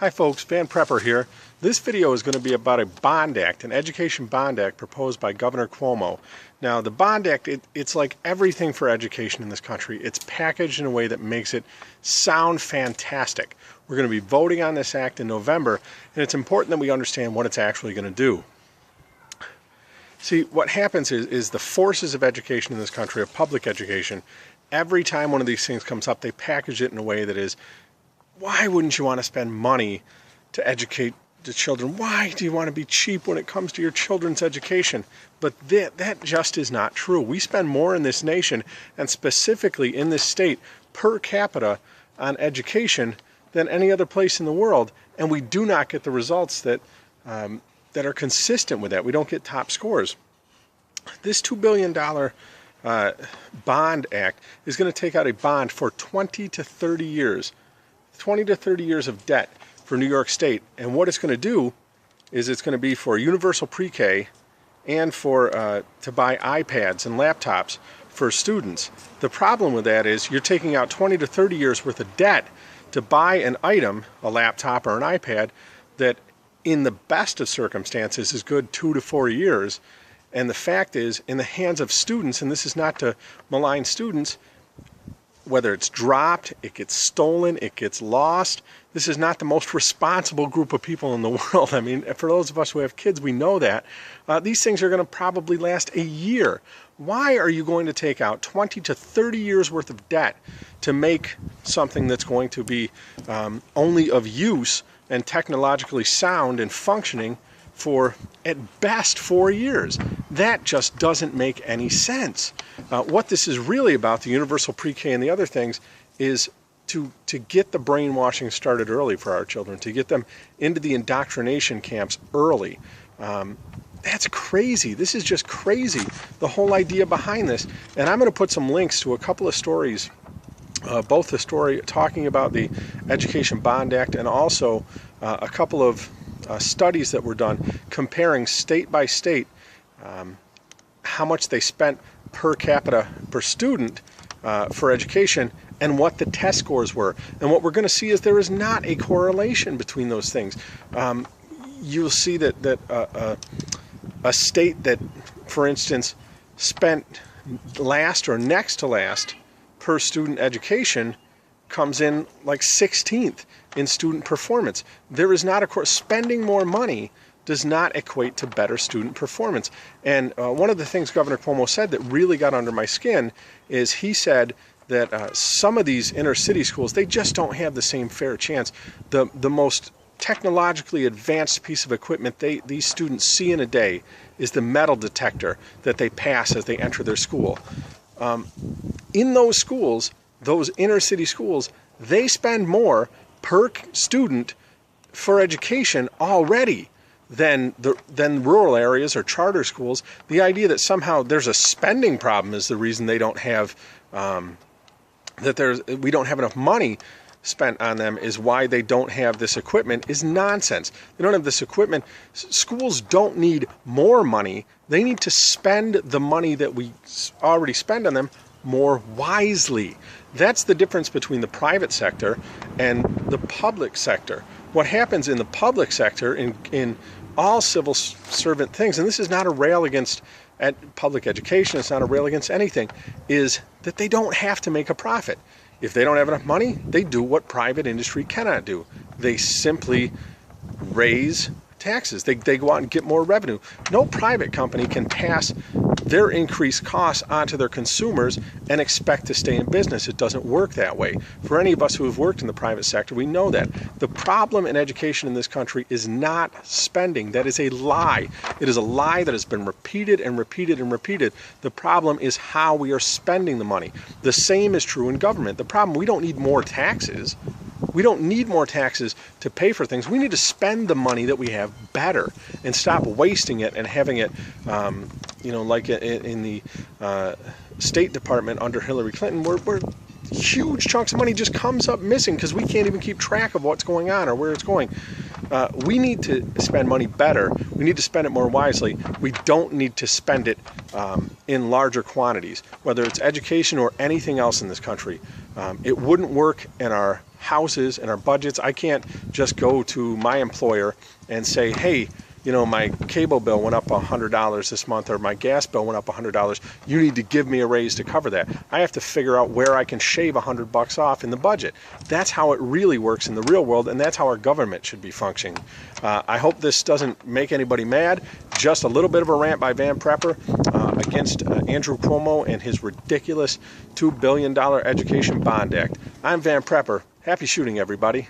Hi folks, Van Prepper here. This video is going to be about a bond act, an education bond act proposed by Governor Cuomo. Now the bond act, it's like everything for education in this country. It's packaged in a way that makes it sound fantastic. We're going to be voting on this act in November, and it's important that we understand what it's actually going to do. See, what happens is the forces of education in this country, of public education, every time one of these things comes up, they package it in a way that is, why wouldn't you want to spend money to educate the children? Why do you want to be cheap when it comes to your children's education? But that just is not true. We spend more in this nation, and specifically in this state, per capita on education than any other place in the world, and we do not get the results that are consistent with that. We don't get top scores. This $2 billion bond act is going to take out a bond for 20 to 30 years. 20 to 30 years of debt for New York State, and what it's going to do is it's going to be for universal pre-K and for to buy iPads and laptops for students. The problem with that is you're taking out 20 to 30 years worth of debt to buy an item, a laptop or an iPad, that in the best of circumstances is good 2 to 4 years, and the fact is, in the hands of students, and this is not to malign students, whether it's dropped, it gets stolen, it gets lost. This is not the most responsible group of people in the world. I mean, for those of us who have kids, we know that. These things are going to probably last a year. Why are you going to take out 20 to 30 years worth of debt to make something that's going to be only of use and technologically sound and functioning for, at best, 4 years? That just doesn't make any sense. What this is really about, the universal pre-K and the other things, is to get the brainwashing started early for our children, to get them into the indoctrination camps early. That's crazy. This is just crazy, the whole idea behind this. And I'm going to put some links to a couple of stories, both the story talking about the Education Bond Act and also a couple of studies that were done comparing state by state how much they spent per capita per student for education and what the test scores were. And what we're going to see is there is not a correlation between those things. You'll see that a state that, for instance, spent last or next to last per student education comes in like 16th in student performance. There is not spending more money does not equate to better student performance. And one of the things Governor Cuomo said that really got under my skin is he said that some of these inner city schools, they just don't have the same fair chance. The most technologically advanced piece of equipment these students see in a day is the metal detector that they pass as they enter their school. In those schools, those inner city schools, they spend more per student for education already than rural areas or charter schools. The idea that somehow there's a spending problem is the reason they don't have we don't have enough money spent on them is why they don't have this equipment is nonsense. They don't have this equipment. Schools don't need more money. They need to spend the money that we already spend on them more wisely. That's the difference between the private sector and the public sector. What happens in the public sector, in all civil servant things, and this is not a rail against public education, it's not a rail against anything, is that they don't have to make a profit. If they don't have enough money, they do what private industry cannot do. They simply raise taxes. They go out and get more revenue. No private company can pass their increased costs onto their consumers and expect to stay in business. It doesn't work that way. For any of us who have worked in the private sector, we know that. The problem in education in this country is not spending. That is a lie. It is a lie that has been repeated and repeated and repeated. The problem is how we are spending the money. The same is true in government. The problem, we don't need more taxes. We don't need more taxes to pay for things. We need to spend the money that we have better and stop wasting it and having it, like in the State Department under Hillary Clinton, where huge chunks of money just comes up missing because we can't even keep track of what's going on or where it's going. We need to spend money better. We need to spend it more wisely. We don't need to spend it in larger quantities, whether it's education or anything else in this country. It wouldn't work in our houses and our budgets. I can't just go to my employer and say, hey, you know, my cable bill went up $100 this month, or my gas bill went up $100. You need to give me a raise to cover that. I have to figure out where I can shave $100 off in the budget. That's how it really works in the real world, and that's how our government should be functioning. I hope this doesn't make anybody mad. Just a little bit of a rant by Van Prepper against Andrew Cuomo and his ridiculous $2 billion Education Bond Act. I'm Van Prepper. Happy shooting, everybody.